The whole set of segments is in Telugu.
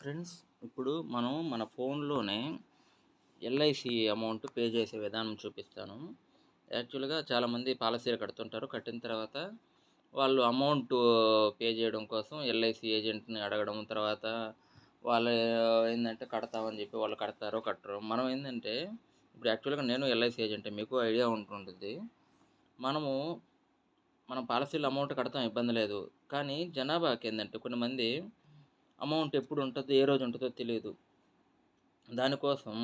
ఫ్రెండ్స్, ఇప్పుడు మనం మన ఫోన్‌లోనే ఎల్ఐసి అమౌంట్ పే చేసే విధానం చూపిస్తాను. యాక్చువల్‌గా చాలామంది పాలసీలు కడుతుంటారు. కట్టిన తర్వాత వాళ్ళు అమౌంటు పే చేయడం కోసం ఎల్ఐసి ఏజెంట్‌ని అడగడం. తర్వాత వాళ్ళు ఏందంటే కడతామని చెప్పి వాళ్ళు కడతారో, కట్టరో. మనం ఏందంటే ఇప్పుడు యాక్చువల్‌గా నేను ఎల్ఐసి ఏజెంటే. మీకు ఐడియా ఉంటుంటది. మనము మన పాలసీలో అమౌంట్ కడతాం, ఇబ్బంది లేదు. కానీ జనాభాకేందంటే కొంతమంది అమౌంట్ ఎప్పుడుంటదో, ఏ రోజు ఉంటదో తెలీదు. దానికోసం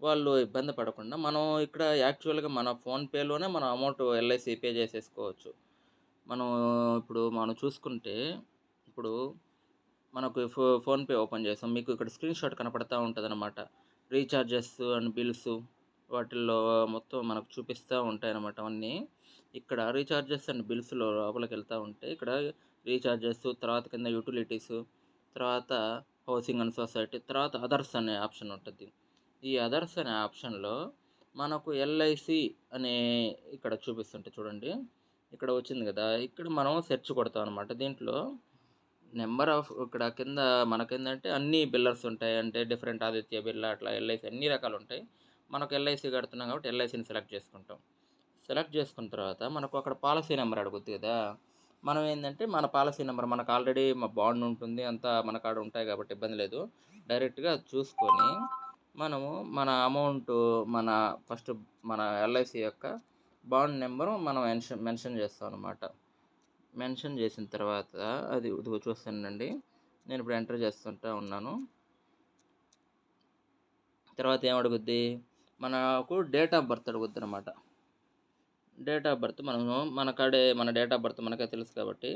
వాళ్ళు ఇబ్బంది పడకుండా మనం ఇక్కడ యాక్చువల్‌గా మన ఫోన్‌పేలోనే మనం అమౌంట్ ఎల్ఐసి పే చేసేసుకోవచ్చు. మనం మనం చూసుకుంటే, ఇప్పుడు మనకు ఫోన్‌పే ఓపెన్ చేసాం. మీకు ఇక్కడ స్క్రీన్‌షాట్ కనపడతా ఉంటదనమాట. రీచార్జెస్ అండ్ బిల్స్ వాటిల్లో మొత్తం మనకు చూపిస్తా ఉంటాయనమాట అవన్నీ. ఇక్కడ రీచార్జెస్ అండ్ బిల్స్‌లో లోపలికెళ్తా ఉంటే ఇక్కడ రీచార్జెస్, తర్వాత కింద యుటిలిటీస్, తర్వాత హౌసింగ్ అండ్ సొసైటీ, తర్వాత అదర్స్ అనే ఆప్షన్ ఉంటది. ఈ అదర్స్ అనే ఆప్షన్‌లో మనకు ఎల్ఐసి అనే ఇక్కడ చూపిస్తుంటది చూడండి. ఇక్కడ వచ్చింది గదా! ఇక్కడ మనం సెర్చ్ కొడతాం అనమాట. దీంట్లో నంబర్ ఆఫ్ ఇక్కడ కింద మనకేందంటే అన్ని బిల్లర్స్ ఉంటాయి. అంటే డిఫరెంట్ ఆదిత్య బిర్లా అట్లా ఎల్ఐసి అన్ని రకాలుంటాయి. మనకు ఎల్ఐసి కడుతున్నాం కాబట్టి ఎల్ఐసిని సెలెక్ట్ చేసుకుంటాం. సెలెక్ట్ చేసుకున్న తర్వాత మనకు అక్కడ పాలసీ నంబర్ అడుగుద్ది గదా! మనం ఏందంటే మన పాలసీ నంబర్ మనకు ఆల్రెడీ బాండ్ ఉంటుంది. అంతా మన కాడ ఉంటాయి కాబట్టి ఇబ్బంది లేదు. డైరెక్ట్‌గా అది చూసుకొని మనము మన అమౌంటు మన ఫస్ట్ మన ఎల్ఐసి యొక్క బాండ్ నంబరు మనం మెన్షన్ చేస్తాం అనమాట. మెన్షన్ చేసిన తర్వాత అది ఇదిగో చూస్తానండి. నేను ఇప్పుడు ఎంటర్ చేస్తుంటా ఉన్నాను. తర్వాత ఏమడుగుద్ది? మనకు డేట్ ఆఫ్ బర్త్ అడుగుద్దనమాట. డేట్ ఆఫ్ బర్త్ మనము మన కాడే మన డేట్ ఆఫ్ బర్త్ మనకే తెలుసు కాబట్టి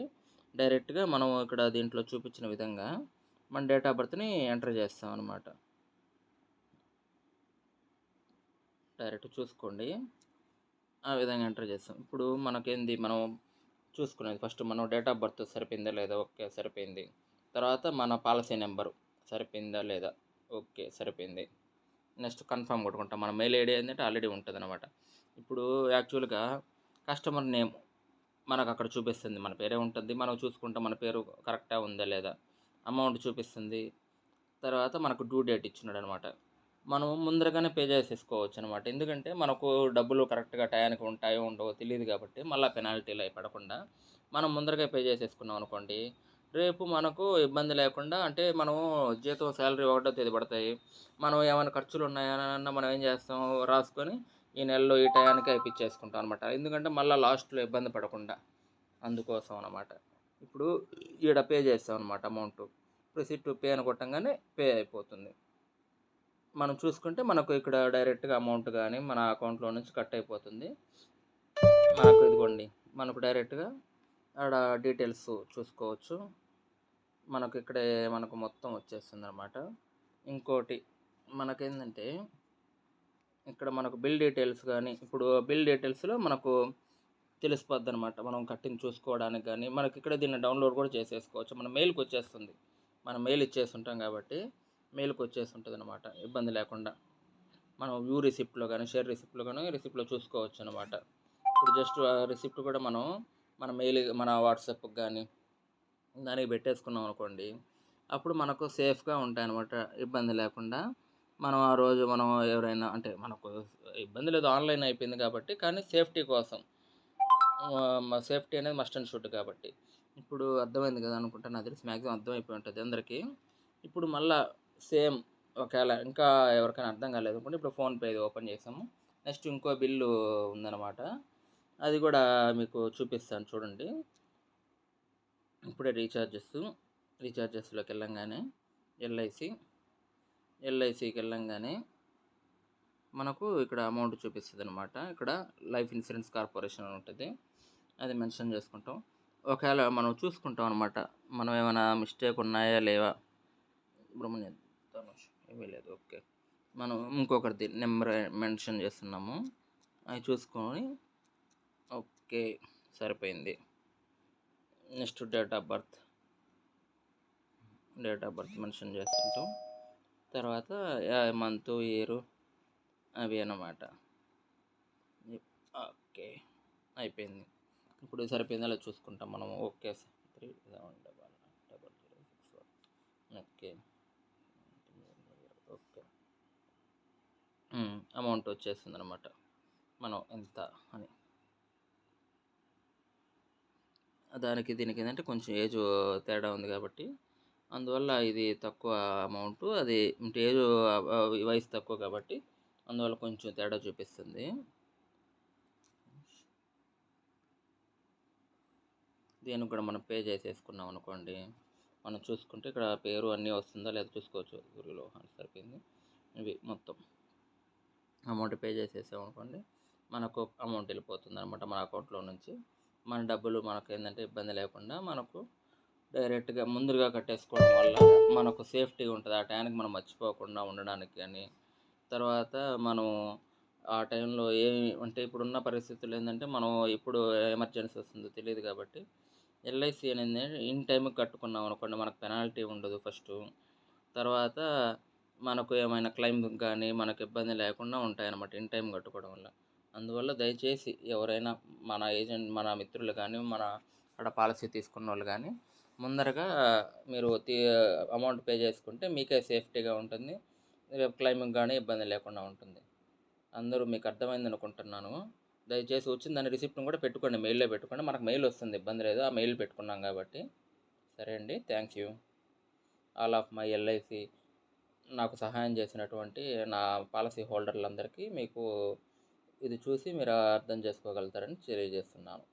డైరెక్ట్‌గా మనం ఇక్కడ దీంట్లో చూపించిన విధంగా మన డేట్ ఆఫ్ బర్త్‌ని ఎంటర్ చేస్తాం అనమాట. డైరెక్ట్ చూసుకోండి. ఆ విధంగా ఎంటర్ చేస్తాం. ఇప్పుడు మనకేంది మనం చూసుకునేది ఫస్ట్ మనం డేట్ ఆఫ్ బర్త్ సరిపోయిందా లేదా? ఓకే, సరిపోయింది. తర్వాత మన పాలసీ నెంబరు సరిపోయిందా లేదా? ఓకే, సరిపోయింది. నెక్స్ట్ కన్ఫర్మ్ కొట్టుకుంటాం. మన మెయిల్ ఐడీ ఏంటంటే ఆల్రెడీ ఉంటదనమాట. ఇప్పుడు యాక్చువల్‌గా కస్టమర్ నేమ్ మనకక్కడ చూపిస్తుంది. మన పేరే ఉంటది. మనం చూసుకుంటాం మన పేరు కరెక్టా ఉందా లేదా? అమౌంట్ చూపిస్తుంది. తర్వాత మనకు డ్యూ డేట్ ఇచ్చినాడనమాట. మనం ముందరగానే పే చేసేసుకోవచ్చనమాట. ఎందుకంటే మనకు డబ్బులు కరెక్ట్‌గా టయానికి ఉంటాయో ఉండవో తెలీదు కాబట్టి మళ్ళా పెనాల్టీలు అయి పడకుండా మనం ముందరగా పే చేసేసుకున్నాం అనుకోండి, రేపు మనకు ఇబ్బంది లేకుండా అంటే మనము జీతం సాలరీ ఒకటో తేదీ పడతాయి. మనం ఏమైనా ఖర్చులున్నాయనన్నా మనం ఏం చేస్తాం రాసుకొని ఈ నెలలో ఈ టయానికి అయిపిచ్చేసుకుంటాం అనమాట. ఎందుకంటే మళ్ళా లాస్ట్‌లో ఇబ్బంది పడకుండా. అందుకోసం అనమాట. ఇప్పుడు ఈడ పే చేసాం అనమాట అమౌంటు. ప్రొసీడ్ టు పే అని కొట్టంగానే పే అయిపోతుంది. మనం చూసుకుంటే మనకు ఇక్కడ డైరెక్ట్‌గా అమౌంట్ గాని మన అకౌంట్‌లో నుంచి కట్ అయిపోతుంది. మనకు ఇదిగోండి. మనకు డైరెక్ట్‌గా ఆడ డీటెయిల్స్ చూసుకోవచ్చు. మనకు ఇక్కడే మనకు మొత్తం వచ్చేస్తుందనమాట. ఇంకోటి మనకేందంటే ఇక్కడ మనకు బిల్ డీటెయిల్స్ గాని ఇప్పుడు బిల్ డీటెయిల్స్‌లో మనకు తెలిసిపోద్దనమాట. మనం కట్టింది చూసుకోవడానికి గాని, మనకిక్కడ దీన్ని డౌన్‌లోడ్ కూడా చేసేసుకోవచ్చు. మన మెయిల్‌కొచ్చేస్తుంది. మనం మెయిల్ ఇచ్చేసుంటాం కాబట్టి మెయిల్‌కొచ్చేసుంటదనమాట ఇబ్బంది లేకుండా. మనం వ్యూ రిసిప్ట్‌లో గాని, షేర్ రిసిప్ట్‌లో గాని రిసిప్ట్‌లో చూసుకోవచ్చనమాట. ఇప్పుడు జస్ట్ ఆ రిసిప్ట్ కూడా మనం మన మెయిల్ మన వాట్సాప్‌కి గాని దానికి పెట్టేసుకున్నాం అనుకోండి, అప్పుడు మనకు సేఫ్‌గా ఉంటాయనమాట. ఇబ్బంది లేకుండా మనం ఆ రోజు మనం ఎవరైనా అంటే మనకు ఇబ్బంది లేదు, ఆన్‌లైన్ అయిపోయింది కాబట్టి, కానీ సేఫ్టీ కోసం సేఫ్టీ అనేది మస్ట్ అండ్ షుడ్ కాబట్టి. ఇప్పుడు అర్థమైంది కదా అనుకుంటా. నాకు తెలిసి మాక్సిమం అర్థమైపోయి ఉంటది అందరికీ. ఇప్పుడు మళ్ళా సేమ్ ఒకేళ ఇంకా ఎవరికైనా అర్థం కాలేదనుకోండి, ఇప్పుడు ఫోన్‌పే ఇది ఓపెన్ చేసాము. నెక్స్ట్ ఇంకో బిల్లు ఉందనమాట. అది కూడా మీకు చూపిస్తాను చూడండి. ఇప్పుడే రీచార్జెస్‌లోకెళ్ళంగానే ఎల్ఐసి, ఎల్ఐసికెళ్ళంగానే మనకు ఇక్కడ అమౌంట్ చూపిస్తదనమాట. ఇక్కడ లైఫ్ ఇన్సూరెన్స్ కార్పొరేషన్ అని ఉంటది. అది మెన్షన్ చేసుకుంటాం. ఒకవేళ మనం చూసుకుంటాం అనమాట. మనం ఏమైనా మిస్టేక్ ఉన్నాయా లేవా? సుబ్రహ్మణ్యం ధనుష్ ఏమీ లేదు. ఓకే. మనం ఇంకొకరిది నెంబర్ మెన్షన్ చేస్తున్నాము. అవి చూసుకొని ఓకే, సరిపోయింది. Next date of birth mention చేస్తుంటాం. తర్వాత మంత్, ఇయరు అవి అన్నమాట. ఓకే, అయిపోయింది. ఇప్పుడు సరిపోయిందో లేదో చూసుకుంటాం మనం. ఓకే. 37 0061 ఓకే. అమౌంట్ వచ్చేస్తుందనమాట. మనం ఎంత అని. దానికి దీనికి ఏంటంటే కొంచెం ఏజ్ తేడా ఉంది కాబట్టి, అందువల్ల ఇది తక్కువ అమౌంటు. అది అంటే ఏజ్ వయసు తక్కువ కాబట్టి, అందువల్ల కొంచెం తేడా చూపిస్తుంది. దీనికి కూడా మనం పే చేసేసుకున్నాం అనుకోండి, మనం చూసుకుంటే ఇక్కడ పేరు అన్నీ వస్తుందా లేదా చూసుకోవచ్చు. గురులో సరిపోయింది. ఇవి మొత్తం అమౌంట్ పే చేసేసాం అనుకోండి, మనకు అమౌంట్ వెళ్ళిపోతుంది అనమాట మన అకౌంట్లో నుంచి. మన డబ్బులు మనకు ఏంటంటే ఇబ్బంది లేకుండా మనకు డైరెక్ట్గా ముందుగా కట్టేసుకోవడం వల్ల మనకు సేఫ్టీ ఉంటుంది. ఆ టైంకి మనం మర్చిపోకుండా ఉండడానికి కానీ, తర్వాత మనం ఆ టైంలో అంటే ఇప్పుడున్న పరిస్థితులు ఏంటంటే మనం ఎప్పుడు ఎమర్జెన్సీ వస్తుందో తెలియదు కాబట్టి, ఎల్ఐసి అనేది ఇన్ టైంకి కట్టుకున్నాం అనుకోండి, మనకు పెనాల్టీ ఉండదు ఫస్టు. తర్వాత మనకు ఏమైనా క్లెయిమ్ కానీ మనకు ఇబ్బంది లేకుండా ఉంటాయన్నమాట ఇన్ టైం కట్టుకోవడం వల్ల. అందువల్ల దయచేసి ఎవరైనా మన మిత్రులు కానీ, మన అక్కడ పాలసీ తీసుకున్నోళ్ళు కానీ, ముందరగా మీరు అమౌంట్ పే చేసుకుంటే మీకే సేఫ్టీగా ఉంటుంది. రేపు క్లెయిమ్‌కి కానీ ఇబ్బంది లేకుండా ఉంటుంది. అందరూ మీకు అర్థమైంది అనుకుంటున్నాను. దయచేసి వచ్చిన దాని రిసిప్ట్‌ని కూడా పెట్టుకోండి. మెయిల్‌లో పెట్టుకోండి. మనకు మెయిల్ వస్తుంది, ఇబ్బంది లేదు. ఆ మెయిల్ పెట్టుకున్నాం కాబట్టి. సరే అండి. Thank you. All of my LIC నాకు సహాయం చేసినటువంటి నా పాలసీ హోల్డర్లందరికీ మీకు ఇది చూసి మీరు అర్థం చేసుకోగలుగుతారని తెలియజేస్తున్నాను.